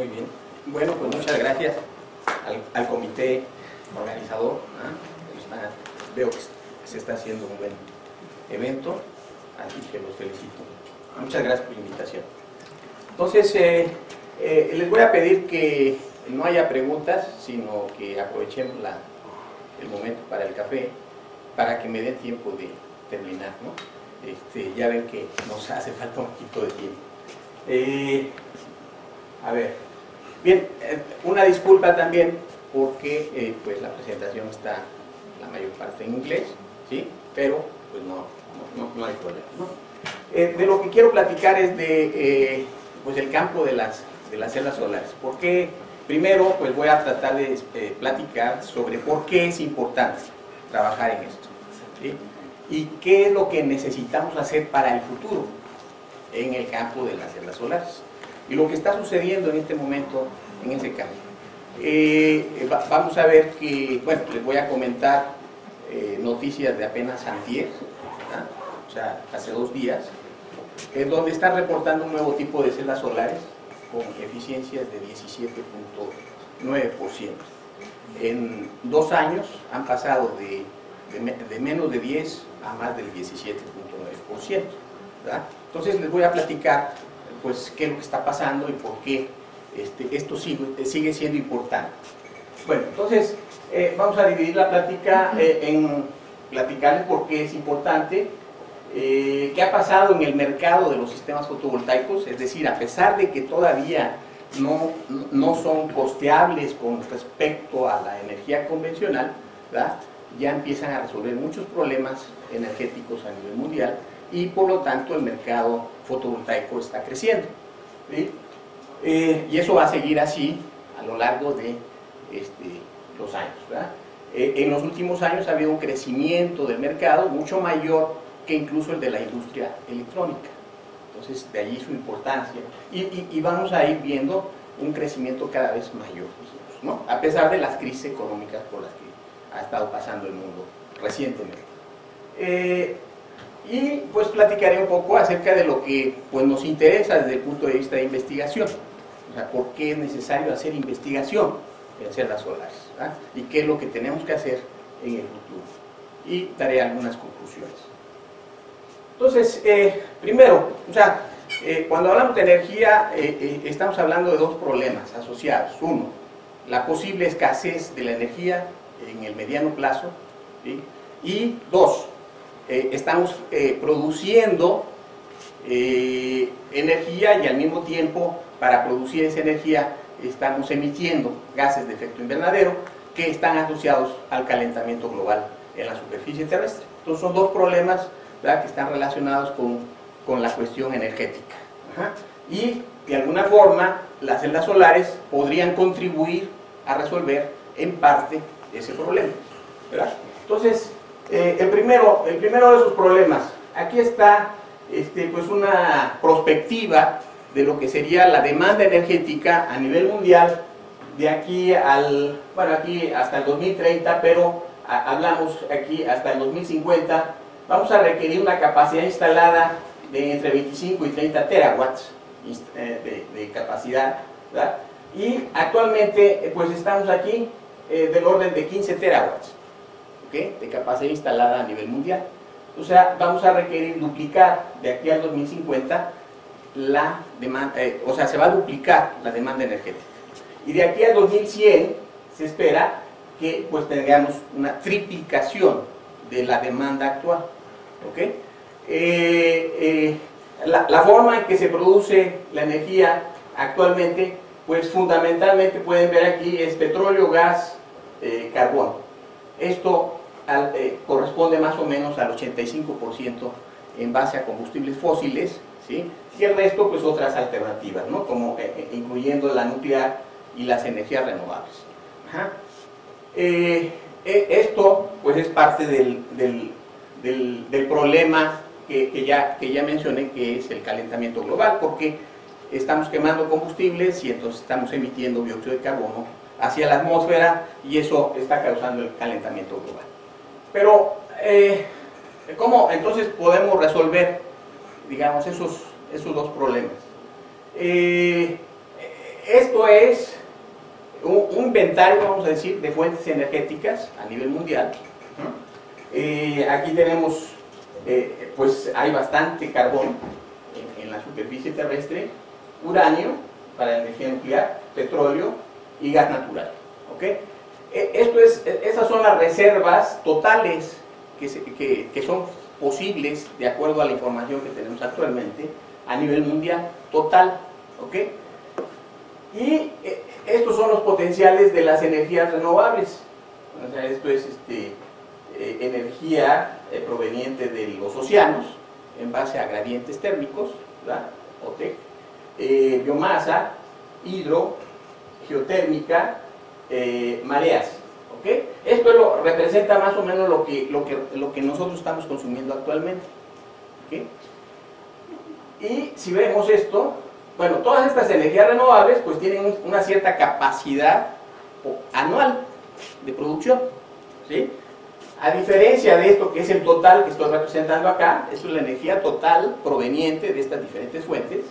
Muy bien. Bueno, pues muchas gracias al comité organizador. Veo que se está haciendo un buen evento, así que los felicito. Muchas gracias por la invitación. Entonces, les voy a pedir que no haya preguntas, sino que aprovechemos el momento para el café, para que me dé tiempo de terminar, ¿no? Ya ven que nos hace falta un poquito de tiempo. A ver, bien, una disculpa también porque pues la presentación está la mayor parte en inglés, ¿sí? Pero pues no hay problema, ¿no? De lo que quiero platicar es de pues el campo de las celdas solares. Porque primero pues voy a tratar de platicar sobre por qué es importante trabajar en esto, ¿sí? Y qué es lo que necesitamos hacer para el futuro en el campo de las celdas solares y lo que está sucediendo en este momento en ese campo. Vamos a ver que, bueno, les voy a comentar noticias de apenas antier, ¿ah? O sea, hace 2 días, donde están reportando un nuevo tipo de celdas solares con eficiencias de 17.9%. En 2 años han pasado de menos de 10 a más del 17.9%. Entonces les voy a platicar pues qué es lo que está pasando y por qué esto sigue siendo importante. Bueno, entonces vamos a dividir la plática en platicarles por qué es importante, qué ha pasado en el mercado de los sistemas fotovoltaicos, es decir, a pesar de que todavía no son costeables con respecto a la energía convencional, ¿verdad? Ya empiezan a resolver muchos problemas energéticos a nivel mundial y por lo tanto el mercado fotovoltaico está creciendo, ¿sí? Y eso va a seguir así a lo largo de los años, ¿verdad? En los últimos años ha habido un crecimiento del mercado mucho mayor que incluso el de la industria electrónica. Entonces de allí su importancia y vamos a ir viendo un crecimiento cada vez mayor, ¿no? A pesar de las crisis económicas por las que ha estado pasando el mundo recientemente. Y pues platicaré un poco acerca de lo que pues, nos interesa desde el punto de vista de investigación. O sea, por qué es necesario hacer investigación en celdas solares, ¿verdad? Y qué es lo que tenemos que hacer en el futuro. Y daré algunas conclusiones. Entonces, primero, o sea, cuando hablamos de energía, estamos hablando de 2 problemas asociados. Uno, la posible escasez de la energía en el mediano plazo, ¿sí? Y 2, estamos produciendo energía y al mismo tiempo para producir esa energía estamos emitiendo gases de efecto invernadero que están asociados al calentamiento global en la superficie terrestre. Entonces son 2 problemas, ¿verdad?, que están relacionados con la cuestión energética. Ajá. Y de alguna forma las celdas solares podrían contribuir a resolver en parte ese problema, ¿verdad? Entonces, el primero de esos problemas, aquí está pues una perspectiva de lo que sería la demanda energética a nivel mundial de aquí aquí hasta el 2030, pero hablamos aquí hasta el 2050, vamos a requerir una capacidad instalada de entre 25 y 30 terawatts de capacidad, ¿verdad? Y actualmente pues estamos aquí del orden de 15 terawatts, ¿okay?, de capacidad instalada a nivel mundial. O sea, vamos a requerir duplicar de aquí al 2050 la demanda, o sea, se va a duplicar la demanda energética. Y de aquí al 2100 se espera que pues tengamos una triplicación de la demanda actual, ¿okay? La forma en que se produce la energía actualmente, pues fundamentalmente pueden ver aquí es petróleo, gas, carbón. Esto corresponde más o menos al 85% en base a combustibles fósiles, ¿sí? Y el resto pues otras alternativas, ¿no?, como incluyendo la nuclear y las energías renovables. Ajá. Esto pues es parte del problema que ya mencioné, que es el calentamiento global, porque estamos quemando combustibles y entonces estamos emitiendo dióxido de carbono hacia la atmósfera y eso está causando el calentamiento global. Pero, ¿cómo entonces podemos resolver, digamos, esos 2 problemas? esto es un inventario, vamos a decir, de fuentes energéticas a nivel mundial. Aquí tenemos, pues hay bastante carbón en la superficie terrestre, uranio para energía nuclear, petróleo y gas natural. ¿Okay? Esas son las reservas totales que son posibles de acuerdo a la información que tenemos actualmente a nivel mundial, total. ¿Okay? Y estos son los potenciales de las energías renovables. O sea, esto es energía proveniente de los océanos en base a gradientes térmicos, ¿verdad? OTEC, biomasa, hidro, geotérmica, mareas. ¿Okay? Esto representa más o menos lo que nosotros estamos consumiendo actualmente. ¿Okay? Y si vemos esto, bueno, todas estas energías renovables pues tienen una cierta capacidad anual de producción, ¿sí? A diferencia de esto que es el total que estoy representando acá, esto es la energía total proveniente de estas diferentes fuentes.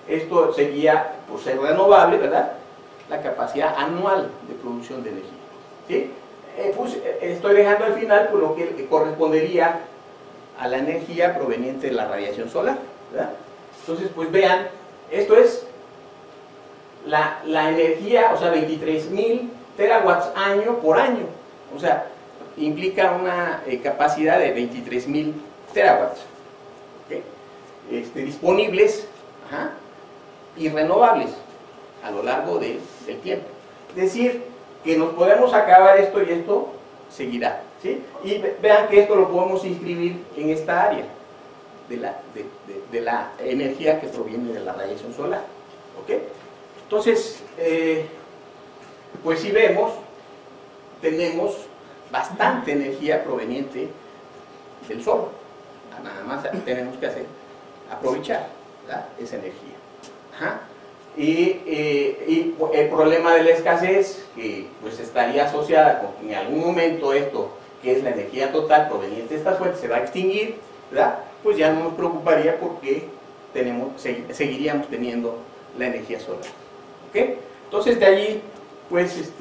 Esto sería, por ser renovable, ¿verdad?, la capacidad anual de producción de energía, ¿sí? Pues estoy dejando al final por lo que correspondería a la energía proveniente de la radiación solar, ¿verdad? Entonces, pues vean, esto es la energía, o sea, 23.000 terawatts año por año, o sea, implica una capacidad de 23.000 terawatts, ¿okay? Disponibles y renovables a lo largo del tiempo. Es decir, que nos podemos acabar esto y esto seguirá, ¿sí? Y vean que esto lo podemos inscribir en esta área de la energía que proviene de la radiación solar. ¿Okay? Entonces, pues si vemos, tenemos bastante energía proveniente del sol. Nada más tenemos que aprovechar, ¿verdad?, esa energía. Y el problema de la escasez, que pues estaría asociada con que en algún momento esto, que es la energía total proveniente de estas fuentes, se va a extinguir, ¿verdad?, pues ya no nos preocuparía porque seguiríamos teniendo la energía solar. ¿Okay? Entonces de allí, pues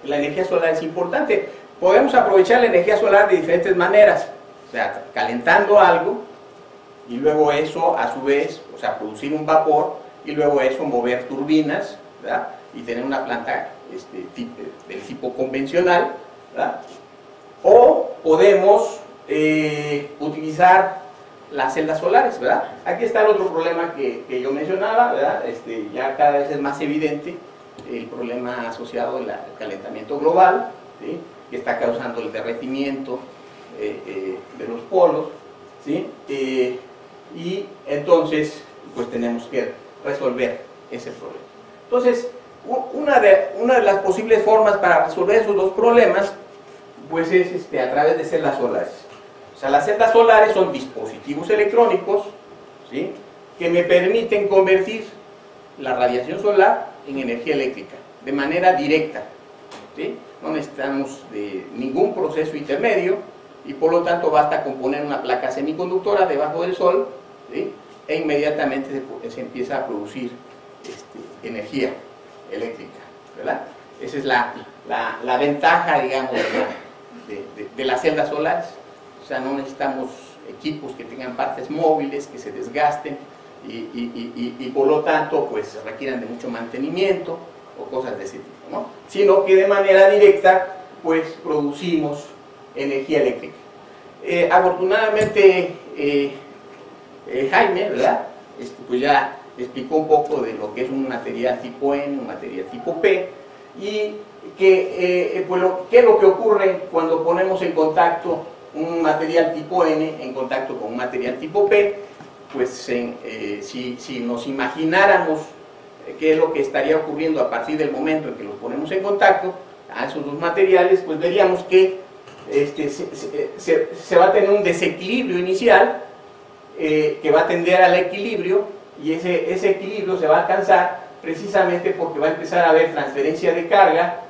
la energía solar es importante. Podemos aprovechar la energía solar de diferentes maneras, o sea, calentando algo y luego eso a su vez, o sea, producir un vapor y luego eso mover turbinas, ¿verdad?, y tener una planta del tipo convencional, ¿verdad? O podemos utilizar las celdas solares, ¿verdad? Aquí está el otro problema que yo mencionaba, ¿verdad? Ya cada vez es más evidente el problema asociado al calentamiento global, ¿sí?, que está causando el derretimiento de los polos, ¿sí? Y entonces pues tenemos que resolver ese problema. Entonces, una de las posibles formas para resolver esos dos problemas pues es a través de celdas solares. O sea, las celdas solares son dispositivos electrónicos, ¿sí?, que me permiten convertir la radiación solar en energía eléctrica de manera directa, ¿sí? No necesitamos de ningún proceso intermedio y por lo tanto basta con poner una placa semiconductora debajo del sol, ¿sí?, e inmediatamente se empieza a producir energía eléctrica, ¿verdad? Esa es la ventaja, digamos, de las celdas solares. O sea, no necesitamos equipos que tengan partes móviles, que se desgasten y por lo tanto pues requieran de mucho mantenimiento o cosas de ese tipo, ¿no? Sino que de manera directa pues producimos energía eléctrica. Afortunadamente Jaime, ¿verdad?, pues ya explicó un poco de lo que es un material tipo N, un material tipo P, y que, pues ¿qué es lo que ocurre cuando ponemos en contacto un material tipo N en contacto con un material tipo P? Pues si nos imagináramos qué es lo que estaría ocurriendo a partir del momento en que los ponemos en contacto a esos dos materiales, pues veríamos que se va a tener un desequilibrio inicial que va a tender al equilibrio, y ese equilibrio se va a alcanzar precisamente porque va a empezar a haber transferencia de carga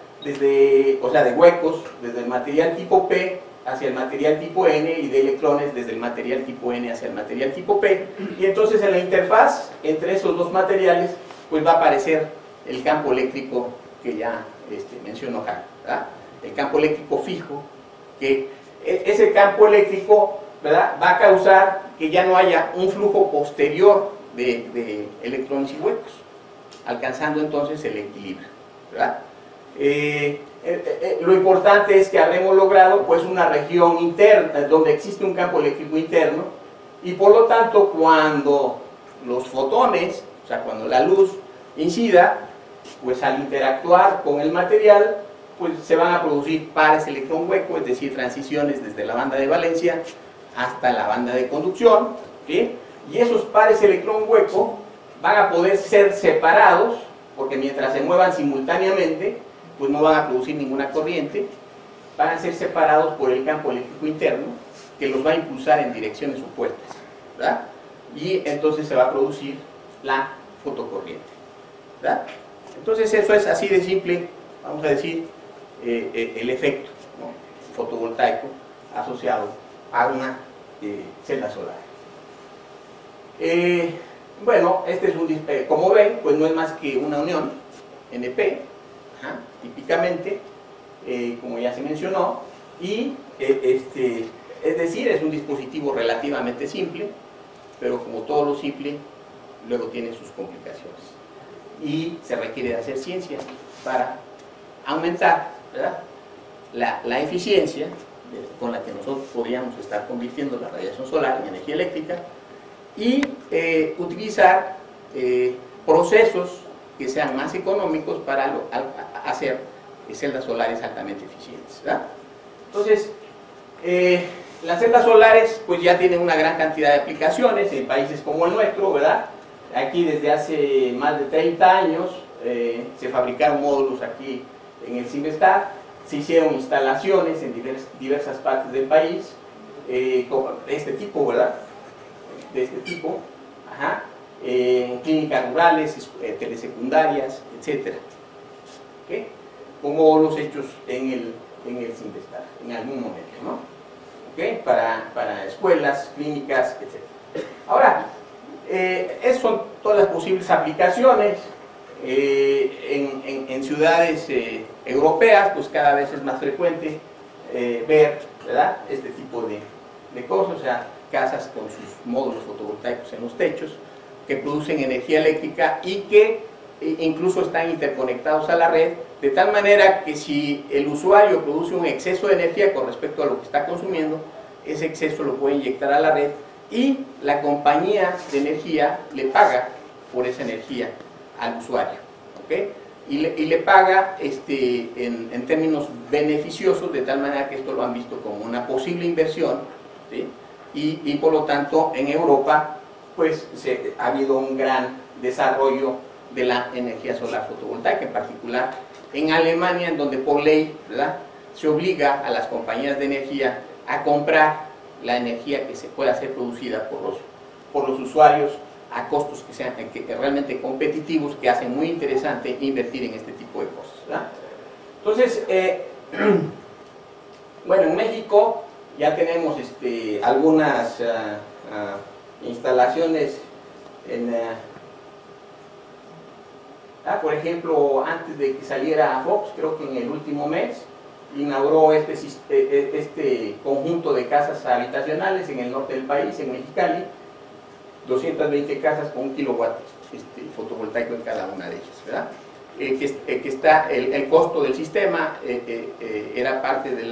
o sea, de huecos desde el material tipo P hacia el material tipo N y de electrones desde el material tipo N hacia el material tipo P, y entonces en la interfaz entre esos dos materiales pues va a aparecer el campo eléctrico que ya mencionó Jaime, ¿verdad? El campo eléctrico fijo, que ese campo eléctrico, ¿verdad?, va a causar que ya no haya un flujo posterior de electrones y huecos, alcanzando entonces el equilibrio, ¿verdad? Lo importante es que habremos logrado pues una región interna donde existe un campo eléctrico interno, y por lo tanto cuando los fotones, o sea, cuando la luz incida, pues al interactuar con el material, pues se van a producir pares electrón hueco, es decir, transiciones desde la banda de valencia hasta la banda de conducción, ¿sí? Y esos pares electrón hueco van a poder ser separados, porque mientras se muevan simultáneamente, pues no van a producir ninguna corriente, van a ser separados por el campo eléctrico interno, que los va a impulsar en direcciones opuestas, ¿verdad? Y entonces se va a producir la fotocorriente, ¿verdad? Entonces eso es así de simple, vamos a decir, el efecto, ¿no?, fotovoltaico asociado a una celda solar. Bueno, este es un como ven, pues no es más que una unión NP, típicamente, como ya se mencionó, y es decir, es un dispositivo relativamente simple, pero como todo lo simple, luego tiene sus complicaciones. Y se requiere hacer ciencia para aumentar, ¿verdad?, la eficiencia con la que nosotros podríamos estar convirtiendo la radiación solar en energía eléctrica, y utilizar procesos que sean más económicos para hacer celdas solares altamente eficientes, ¿verdad? Entonces, las celdas solares pues ya tienen una gran cantidad de aplicaciones en países como el nuestro, ¿verdad? Aquí desde hace más de 30 años se fabricaron módulos aquí en el CIMESTAR, se hicieron instalaciones en diversas partes del país, de este tipo, ¿verdad?, de este tipo, en clínicas rurales, telesecundarias, etc. ¿Okay? Como los hechos en el CIMESTAR, en algún momento, ¿no? ¿Okay? Para escuelas, clínicas, etc. Ahora, esas son todas las posibles aplicaciones. En ciudades europeas, pues cada vez es más frecuente ver, ¿verdad?, este tipo de cosas, o sea, casas con sus módulos fotovoltaicos en los techos, que producen energía eléctrica y que incluso están interconectados a la red, de tal manera que si el usuario produce un exceso de energía con respecto a lo que está consumiendo, ese exceso lo puede inyectar a la red y la compañía de energía le paga por esa energía al usuario, ¿okay? Y le paga en términos beneficiosos, de tal manera que esto lo han visto como una posible inversión, ¿sí? Y por lo tanto en Europa pues ha habido un gran desarrollo de la energía solar fotovoltaica, en particular en Alemania, en donde por ley, ¿verdad?, se obliga a las compañías de energía a comprar la energía que se pueda ser producida por los usuarios a costos que sean realmente competitivos, que hacen muy interesante invertir en este tipo de cosas, ¿verdad? Entonces, bueno, en México ya tenemos algunas instalaciones por ejemplo, antes de que saliera Fox, creo que en el último mes, inauguró este conjunto de casas habitacionales en el norte del país, en Mexicali, 220 casas con 1 kilowatt fotovoltaico en cada una de ellas, ¿verdad? El costo del sistema era parte de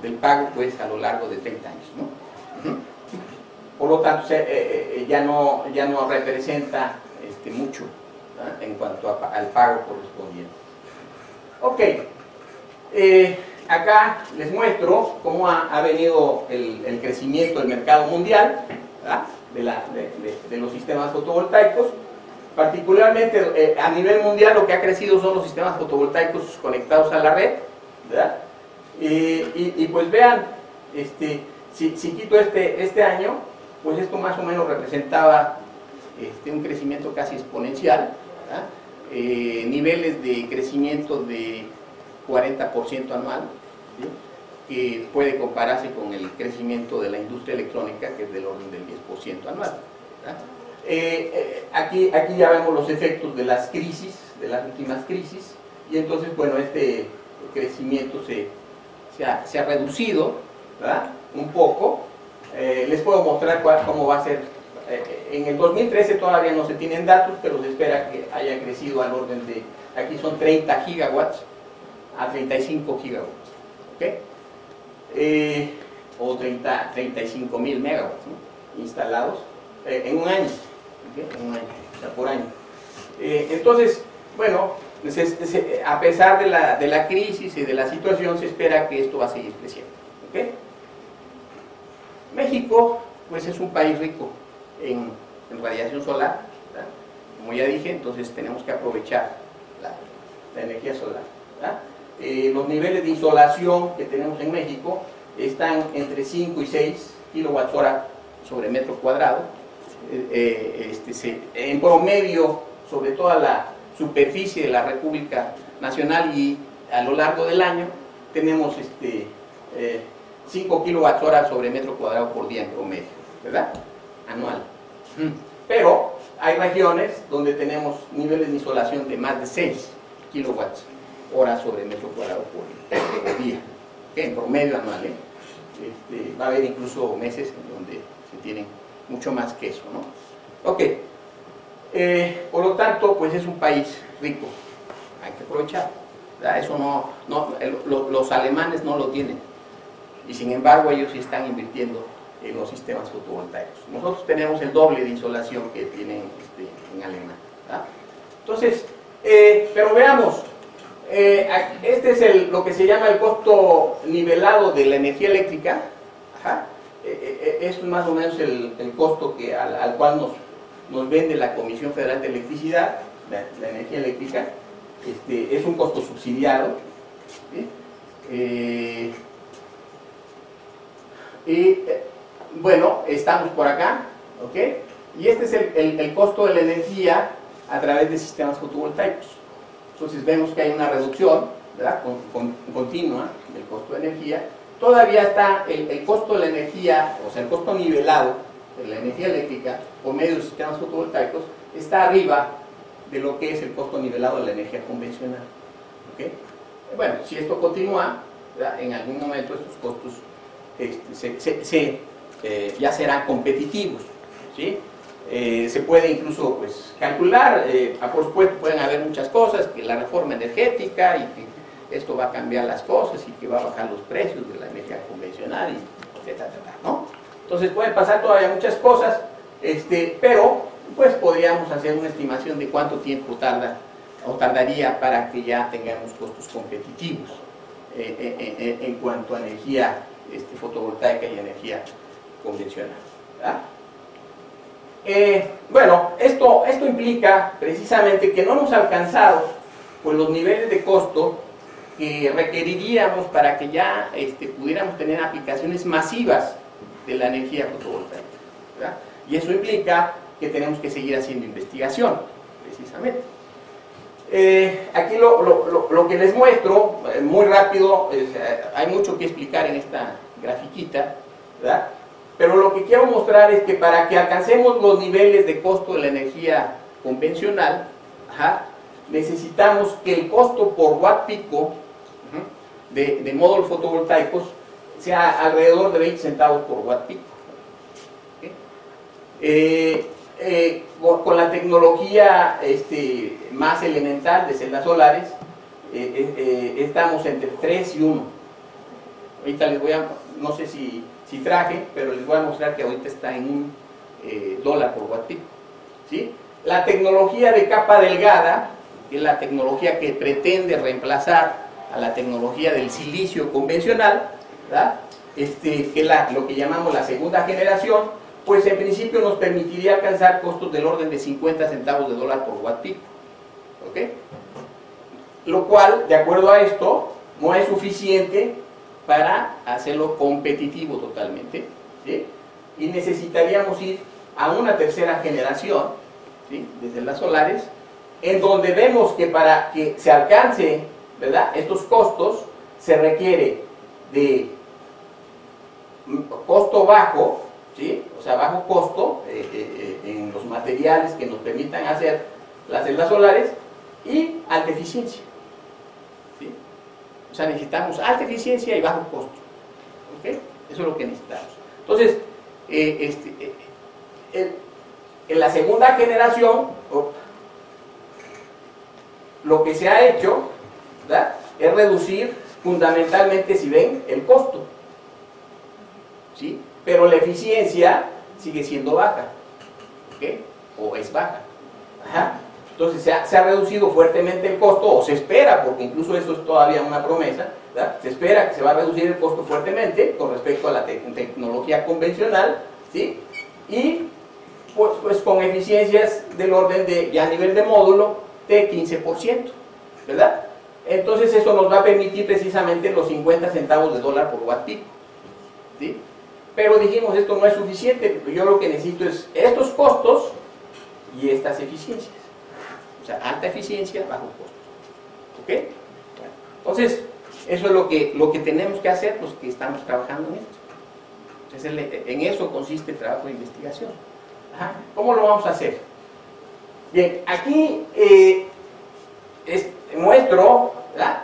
del pago pues a lo largo de 30 años, ¿no? Por lo tanto ya no representa mucho, ¿verdad?, en cuanto al pago correspondiente. Ok, acá les muestro cómo ha venido el crecimiento del mercado mundial, ¿verdad?, de los sistemas fotovoltaicos. Particularmente a nivel mundial lo que ha crecido son los sistemas fotovoltaicos conectados a la red, ¿verdad? Y pues vean, si quito este año, pues esto más o menos representaba un crecimiento casi exponencial, ¿verdad? Niveles de crecimiento de 40% anual, ¿sí?, que puede compararse con el crecimiento de la industria electrónica, que es del orden del 10% anual, ¿verdad? Aquí ya vemos los efectos de las crisis, de las últimas crisis, y entonces, bueno, este crecimiento se ha reducido, ¿verdad?, un poco. Les puedo mostrar cómo va a ser. En el 2013 todavía no se tienen datos, pero se espera que haya crecido al orden de, aquí son 30 gigawatts a 35 gigawatts, ¿ok? O 35.000 megawatts, ¿no?, instalados en un año, ¿okay?, en un año, o sea, por año. Entonces, bueno, a pesar de la crisis y de la situación, se espera que esto va a seguir creciendo, ¿ok? México, pues, es un país rico en radiación solar, ¿verdad?, como ya dije. Entonces tenemos que aprovechar la energía solar, ¿verdad? Los niveles de insolación que tenemos en México están entre 5 y 6 kilowatts hora sobre metro cuadrado. En promedio, sobre toda la superficie de la República Nacional y a lo largo del año, tenemos 5 kilowatts hora sobre metro cuadrado por día en promedio, ¿verdad?, anual. Pero hay regiones donde tenemos niveles de insolación de más de 6 kilowatts hora sobre metro cuadrado por día, ¿okay?, en promedio anual, va a haber incluso meses en donde se tienen mucho más que eso, ¿no? Ok, por lo tanto, pues es un país rico, hay que aprovechar, ¿verdad? Eso los alemanes no lo tienen, y sin embargo ellos sí están invirtiendo en los sistemas fotovoltaicos. Nosotros tenemos el doble de insolación que tienen en Alemania, ¿verdad? Entonces, pero veamos, este es lo que se llama el costo nivelado de la energía eléctrica. Ajá. Es más o menos el costo al cual nos vende la Comisión Federal de Electricidad, la energía eléctrica. Es un costo subsidiado, ¿sí? Bueno, estamos por acá, ¿ok? Y este es el costo de la energía a través de sistemas fotovoltaicos. Entonces vemos que hay una reducción, ¿verdad?, continua del costo de energía. Todavía está el costo de la energía, o sea, el costo nivelado de la energía eléctrica por medio de sistemas fotovoltaicos está arriba de lo que es el costo nivelado de la energía convencional, ¿ok? Bueno, si esto continúa, ¿verdad?, en algún momento estos costos ya serán competitivos, ¿sí? Se puede incluso, pues, calcular, por supuesto pueden haber muchas cosas, que la reforma energética y que esto va a cambiar las cosas y que va a bajar los precios de la energía convencional, y etcétera, ¿no? Entonces pueden pasar todavía muchas cosas, pero pues podríamos hacer una estimación de cuánto tiempo tardaría para que ya tengamos costos competitivos en cuanto a energía fotovoltaica y energía convencional, ¿verdad? Bueno, esto implica precisamente que no hemos alcanzado pues los niveles de costo que requeriríamos para que ya pudiéramos tener aplicaciones masivas de la energía fotovoltaica, ¿verdad? Y eso implica que tenemos que seguir haciendo investigación, precisamente. Aquí lo que les muestro, muy rápido, hay mucho que explicar en esta grafiquita, ¿verdad? Pero lo que quiero mostrar es que para que alcancemos los niveles de costo de la energía convencional, necesitamos que el costo por watt pico de módulos fotovoltaicos sea alrededor de 20 centavos por watt pico. Con la tecnología más elemental de celdas solares, estamos entre 3 y 1. Ahorita les voy a, no sé si traje, pero les voy a mostrar que ahorita está en $1 por watt pico, ¿sí? La tecnología de capa delgada, que es la tecnología que pretende reemplazar a la tecnología del silicio convencional, ¿verdad?, que es lo que llamamos la segunda generación, pues en principio nos permitiría alcanzar costos del orden de 50 centavos de dólar por watt pico, ¿ok? Lo cual, de acuerdo a esto, no es suficiente para hacerlo competitivo totalmente, ¿sí? Y necesitaríamos ir a una tercera generación, ¿sí?, de celdas solares, en donde vemos que para que se alcance, ¿verdad?, estos costos, se requiere de costo bajo, ¿sí? O sea, bajo costo en los materiales que nos permitan hacer las celdas solares, y alta eficiencia, ¿sí? O sea, necesitamos alta eficiencia y bajo costo, ¿ok? Eso es lo que necesitamos. Entonces, en la segunda generación, lo que se ha hecho, ¿verdad?, es reducir fundamentalmente, si ven, el costo, ¿sí? Pero la eficiencia sigue siendo baja, ¿ok? O es baja. Ajá. Entonces se ha reducido fuertemente el costo, o se espera, porque incluso esto es todavía una promesa, ¿verdad? Se espera que se va a reducir el costo fuertemente con respecto a la tecnología convencional, ¿sí? Y pues con eficiencias del orden de, ya a nivel de módulo, de 15%, ¿verdad? Entonces eso nos va a permitir precisamente los 50 centavos de dólar por watt pico, ¿sí? Pero dijimos, esto no es suficiente, yo lo que necesito es estos costos y estas eficiencias. O sea, alta eficiencia, bajo costo. ¿Ok? Bueno, entonces, eso es lo que tenemos que hacer, los que estamos trabajando en esto. Entonces, en eso consiste el trabajo de investigación. Ajá. ¿Cómo lo vamos a hacer? Bien, aquí muestro, ¿verdad?,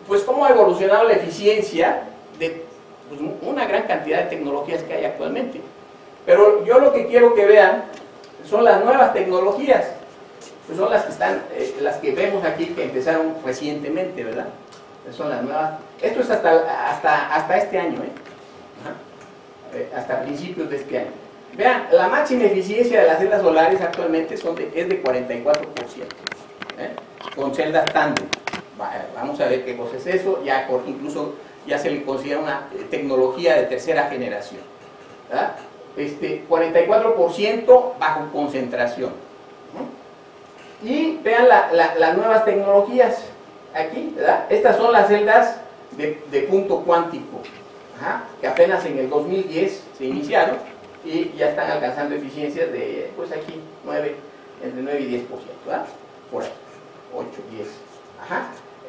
pues cómo ha evolucionado la eficiencia de pues, una gran cantidad de tecnologías que hay actualmente. Pero yo lo que quiero que vean son las nuevas tecnologías. Pues son las que están, las que vemos aquí, que empezaron recientemente, ¿verdad? Son las nuevas. Esto es hasta este año, hasta principios de este año. Vean, la máxima eficiencia de las celdas solares actualmente es de 44%, con celdas tándem. Vamos a ver qué cosa es eso, ya incluso ya se le considera una tecnología de tercera generación, ¿verdad? 44% bajo concentración. Y vean las nuevas tecnologías aquí, ¿verdad? Estas son las celdas de punto cuántico, que apenas en el 2010 se iniciaron y ya están alcanzando eficiencias de, pues aquí, entre 9 y 10%, ¿verdad? Por ahí, 8,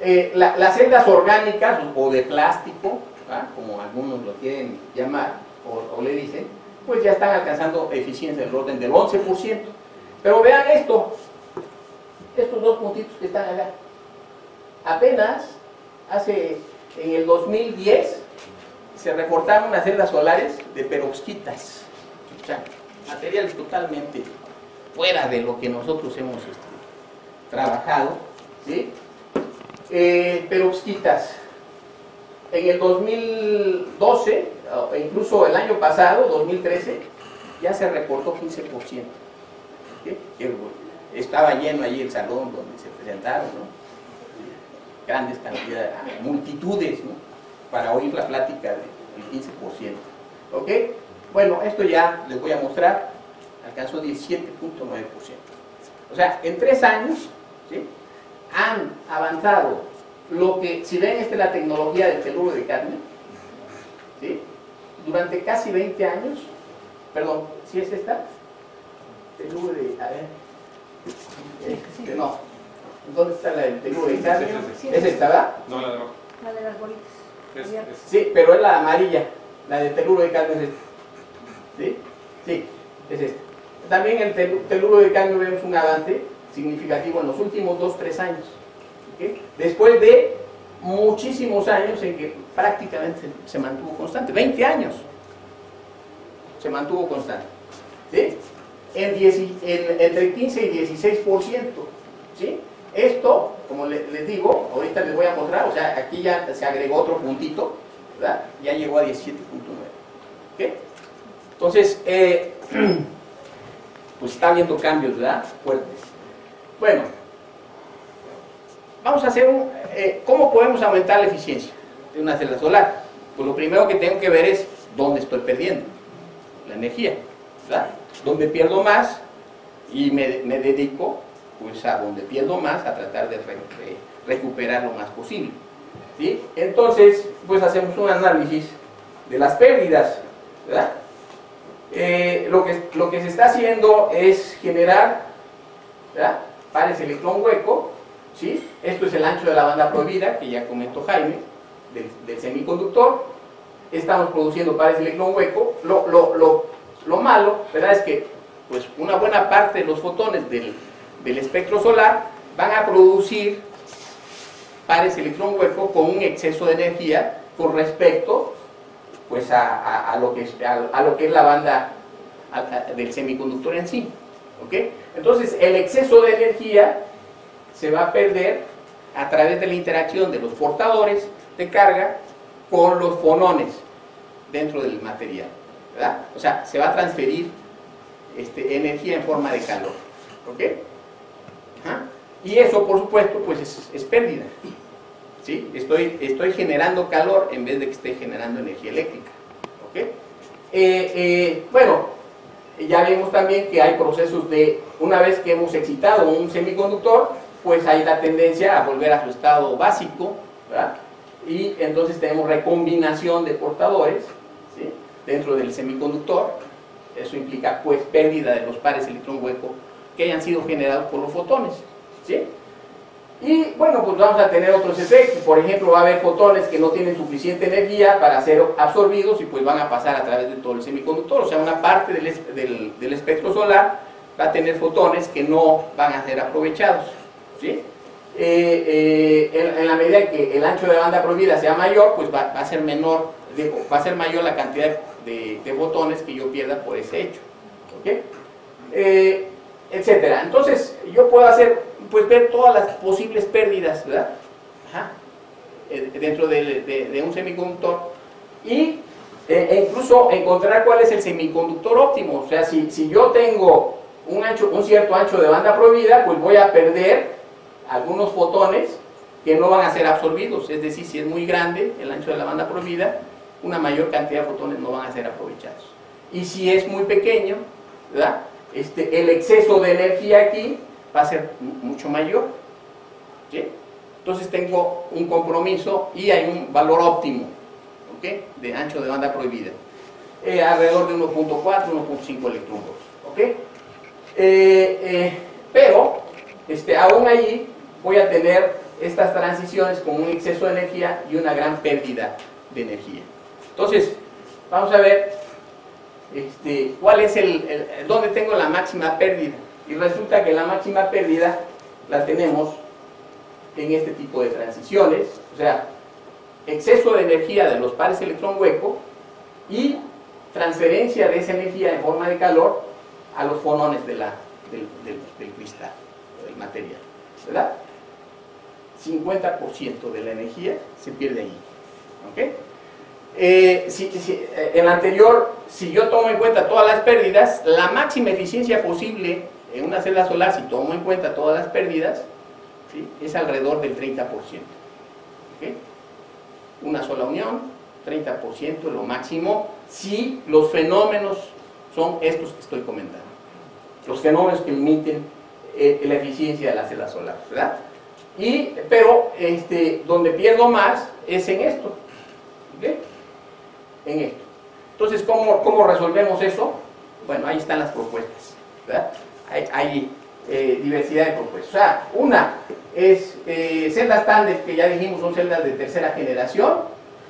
10. Las celdas orgánicas o de plástico, ¿verdad?, como algunos lo quieren llamar o le dicen, pues ya están alcanzando eficiencias del orden del 11%. Pero vean esto. Estos dos puntitos que están acá, apenas en el 2010 se reportaron unas celdas solares de perovskitas, o sea, materiales totalmente fuera de lo que nosotros hemos trabajado, ¿sí? Perovskitas. En el 2012, e incluso el año pasado, 2013, ya se reportó 15%. ¿Sí? Estaba lleno allí el salón donde se presentaron, ¿no?, grandes cantidades, multitudes, ¿no?, para oír la plática del 15%. ¿Ok? Bueno, esto ya les voy a mostrar, alcanzó 17.9%. O sea, en 3 años, ¿sí?, han avanzado lo que, si ven, esta es la tecnología del teluro de cadmio, ¿sí?, durante casi 20 años, perdón, ¿sí es esta? Teluro de, a ver, no, ¿dónde está la del teluro de cadmio? ¿Es esta, verdad? No, la de abajo. La de las bolitas. Sí, pero es la amarilla, la del teluro de cadmio es esta. ¿Sí? Sí, es esta. También el teluro de cadmio vemos un avance significativo en los últimos 2-3 años. ¿Okay? Después de muchísimos años en que prácticamente se mantuvo constante, 20 años se mantuvo constante, ¿sí?, entre 15 y 16%, ¿sí? Esto, como les digo, ahorita les voy a mostrar, o sea, aquí ya se agregó otro puntito, ¿verdad?, ya llegó a 17.9. ¿Okay? Entonces, pues está habiendo cambios, ¿verdad?, fuertes. Bueno, vamos a hacer ¿cómo podemos aumentar la eficiencia de una celda solar? Pues lo primero que tengo que ver es dónde estoy perdiendo la energía, ¿verdad? Donde pierdo más y me dedico pues a donde pierdo más a tratar de recuperar lo más posible, ¿sí? Entonces, pues hacemos un análisis de las pérdidas, ¿verdad? Lo que se está haciendo es generar, ¿verdad?, pares electrón hueco, ¿sí? Esto es el ancho de la banda prohibida que ya comentó Jaime del semiconductor. Estamos produciendo pares electrón hueco. Lo malo, ¿verdad?, es que pues una buena parte de los fotones del espectro solar van a producir pares electrón hueco con un exceso de energía con respecto pues a lo que es la banda del semiconductor en sí, ¿ok? Entonces el exceso de energía se va a perder a través de la interacción de los portadores de carga con los fonones dentro del material, ¿verdad? O sea, se va a transferir energía en forma de calor, ¿ok? Ajá. Y eso, por supuesto, pues es pérdida, ¿sí? Estoy generando calor en vez de que esté generando energía eléctrica, ¿ok? Bueno, ya vimos también que hay procesos de, una vez que hemos excitado un semiconductor, pues hay la tendencia a volver a su estado básico, ¿verdad? Y entonces tenemos recombinación de portadores, ¿sí?, dentro del semiconductor. Eso implica pues pérdida de los pares electrón hueco que hayan sido generados por los fotones, ¿sí? Y bueno, pues vamos a tener otros efectos. Por ejemplo, va a haber fotones que no tienen suficiente energía para ser absorbidos y pues van a pasar a través de todo el semiconductor. O sea, una parte del espectro solar va a tener fotones que no van a ser aprovechados, ¿sí? En la medida que el ancho de banda prohibida sea mayor, pues va a ser mayor la cantidad de fotones que yo pierda por ese hecho, ¿ok? Etcétera. Entonces yo puedo pues ver todas las posibles pérdidas, ¿verdad? Ajá. Dentro de un semiconductor e incluso encontrar cuál es el semiconductor óptimo. O sea, si yo tengo un cierto ancho de banda prohibida, pues voy a perder algunos fotones que no van a ser absorbidos. Es decir, si es muy grande el ancho de la banda prohibida, una mayor cantidad de fotones no van a ser aprovechados. Y si es muy pequeño, ¿verdad?, el exceso de energía aquí va a ser mucho mayor, ¿sí? Entonces tengo un compromiso y hay un valor óptimo, ¿ok?, de ancho de banda prohibida, alrededor de 1.4, 1.5 electronvolts, ¿ok? Pero aún allí voy a tener estas transiciones con un exceso de energía y una gran pérdida de energía. Entonces, vamos a ver cuál es dónde tengo la máxima pérdida. Y resulta que la máxima pérdida la tenemos en este tipo de transiciones, o sea, exceso de energía de los pares electrón hueco y transferencia de esa energía en forma de calor a los fonones del cristal, del material, ¿verdad? 50% de la energía se pierde allí, ¿ok? En la anterior, si yo tomo en cuenta todas las pérdidas, la máxima eficiencia posible en una celda solar, si tomo en cuenta todas las pérdidas, ¿sí?, es alrededor del 30%, ¿ok? Una sola unión, 30% es lo máximo, si los fenómenos son estos que estoy comentando, los fenómenos que limiten la eficiencia de la celda solar, ¿verdad? Pero donde pierdo más es en esto, ¿ok?, en esto. Entonces, ¿cómo resolvemos eso? Bueno, ahí están las propuestas, ¿verdad? Hay diversidad de propuestas. O sea, una es celdas tándem, que ya dijimos son celdas de tercera generación,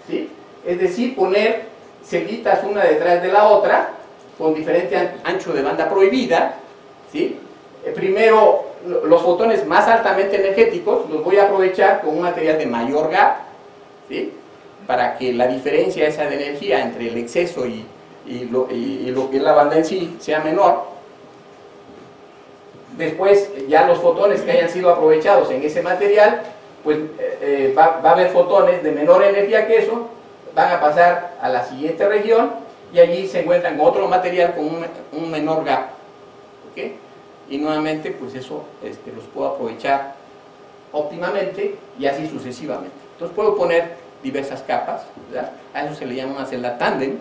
¿sí? Es decir, poner celditas una detrás de la otra con diferente ancho de banda prohibida, ¿sí? Primero, los fotones más altamente energéticos los voy a aprovechar con un material de mayor gap, ¿sí?, para que la diferencia esa de energía entre el exceso y lo que es la banda en sí sea menor. Después, ya los fotones que hayan sido aprovechados en ese material, pues va a haber fotones de menor energía que eso, van a pasar a la siguiente región y allí se encuentran con otro material con un menor gap, ¿ok? Y nuevamente, pues eso los puedo aprovechar óptimamente y así sucesivamente. Entonces puedo poner diversas capas, ¿verdad? A eso se le llama una celda tándem,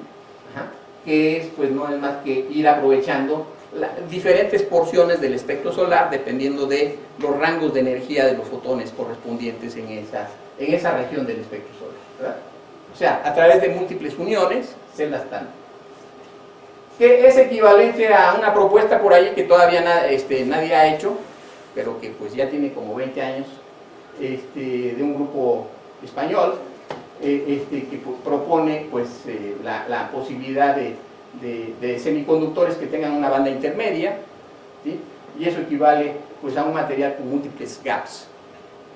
que es, pues no es más que ir aprovechando diferentes porciones del espectro solar dependiendo de los rangos de energía de los fotones correspondientes en esa región del espectro solar, ¿verdad? O sea, a través de múltiples uniones, celdas tándem, que es equivalente a una propuesta por ahí que todavía nadie ha hecho, pero que pues ya tiene como 20 años, de un grupo español, que propone pues la posibilidad de semiconductores que tengan una banda intermedia, ¿sí? Y eso equivale pues, a un material con múltiples gaps,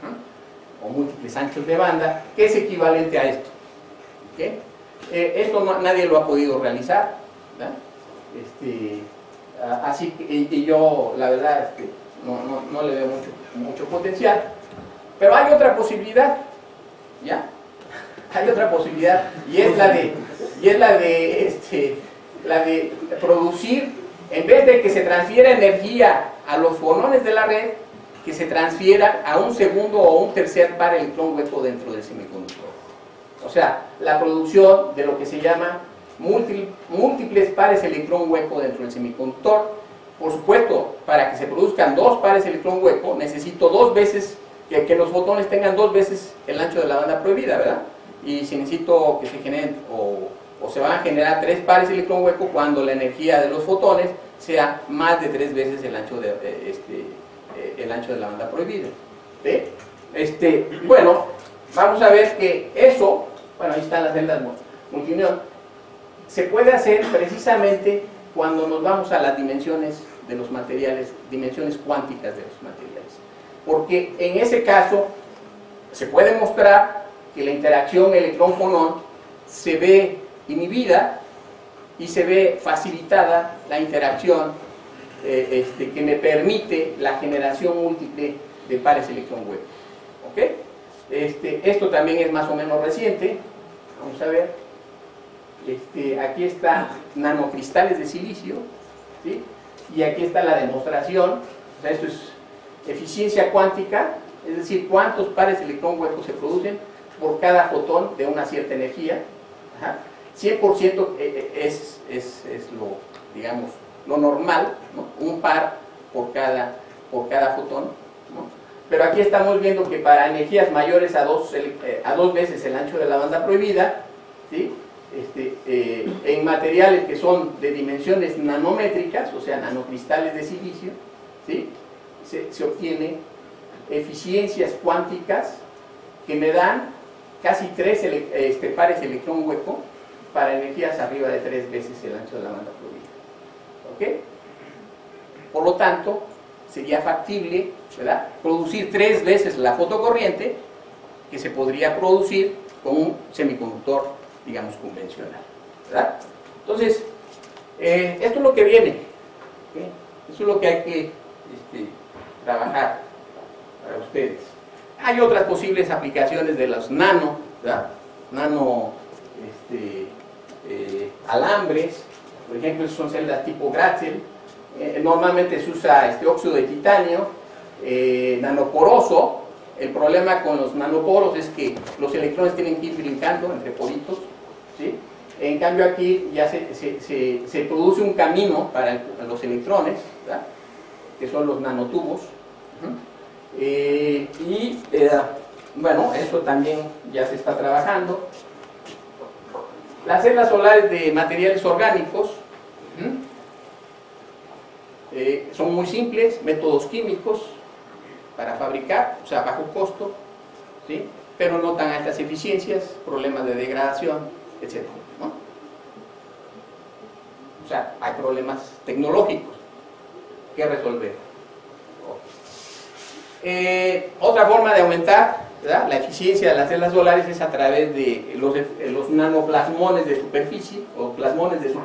¿no? O múltiples anchos de banda, que es equivalente a esto. ¿Okay? Esto nadie lo ha podido realizar, ¿verdad? Así que y yo la verdad no le veo mucho potencial, pero hay otra posibilidad, ¿ya? Hay otra posibilidad y es la de producir, en vez de que se transfiera energía a los fonones de la red, que se transfiera a un segundo o un tercer par electrón hueco dentro del semiconductor. O sea, la producción de lo que se llama múltiples pares electrón hueco dentro del semiconductor. Por supuesto, para que se produzcan dos pares electrón hueco, necesito dos veces, que los fotones tengan dos veces el ancho de la banda prohibida, ¿verdad? Y si necesito que se generen, o se van a generar tres pares electrón hueco cuando la energía de los fotones sea más de 3 veces el ancho de la banda prohibida. ¿Sí? Bueno, vamos a ver que eso, bueno, ahí están las celdas multiunión, se puede hacer precisamente cuando nos vamos a las dimensiones de los materiales, dimensiones cuánticas de los materiales. Porque en ese caso se puede mostrar que la interacción electrón-fonón se ve inhibida y se ve facilitada la interacción que me permite la generación múltiple de pares electrón-hueco. ¿Okay? Esto también es más o menos reciente. Vamos a ver. Aquí está nanocristales de silicio, ¿sí? Y aquí está la demostración. O sea, esto es eficiencia cuántica, es decir, cuántos pares electrón-hueco se producen por cada fotón de una cierta energía. Ajá. 100% es lo, digamos, lo normal, ¿no? Un par por cada fotón, ¿no? Pero aquí estamos viendo que para energías mayores a dos veces el ancho de la banda prohibida, ¿sí? En materiales que son de dimensiones nanométricas, o sea, nanocristales de silicio, ¿sí? se obtiene eficiencias cuánticas que me dan casi 3 pares electrón hueco para energías arriba de 3 veces el ancho de la banda prohibida. ¿Ok? Por lo tanto, sería factible, ¿verdad?, producir 3 veces la fotocorriente que se podría producir con un semiconductor, digamos, convencional, ¿verdad? Entonces, esto es lo que viene, ¿okay? Eso es lo que hay que trabajar para ustedes. Hay otras posibles aplicaciones de los nano, ¿verdad? Nano alambres, por ejemplo, son celdas tipo Gratzel. Normalmente se usa óxido de titanio, nanoporoso. El problema con los nanoporos es que los electrones tienen que ir brincando entre poritos, ¿sí? En cambio aquí ya se produce un camino para los electrones, ¿verdad?, que son los nanotubos. Bueno, eso también ya se está trabajando. Las celdas solares de materiales orgánicos son muy simples, métodos químicos para fabricar, o sea, bajo costo, ¿sí?, pero no tan altas eficiencias, problemas de degradación, etc., ¿no? O sea, hay problemas tecnológicos que resolver. Otra forma de aumentar, ¿verdad?, la eficiencia de las celdas solares es a través de los nanoplasmones de superficie o plasmones de superficie.